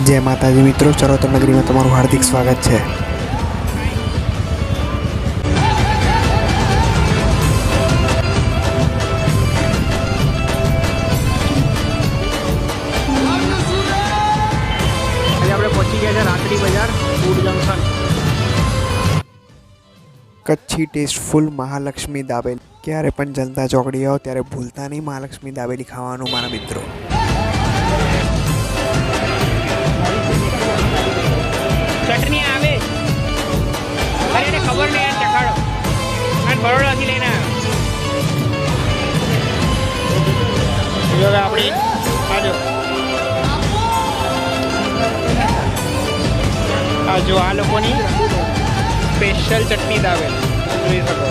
जय माताजी मित्रों, चरोतर नगरी में तमाરું हार्दिक स्वागत है। कच्छी टेस्टफुल महालक्ष्मी दाबेली क्यारे पण जनता चौकड़ी आओ त्यारे भूलता नहीं महालक्ष्मी दाबेली खावानुं मारा मित्रों। चटनी आवे अरे એને ખબર નહીં યાર ચખાડો અને બરોડાથી લઈને આવ્યો હવે આપણે આજો આ જો આ લોકોની સ્પેશિયલ ચટણી દાવે જોઈ શકો।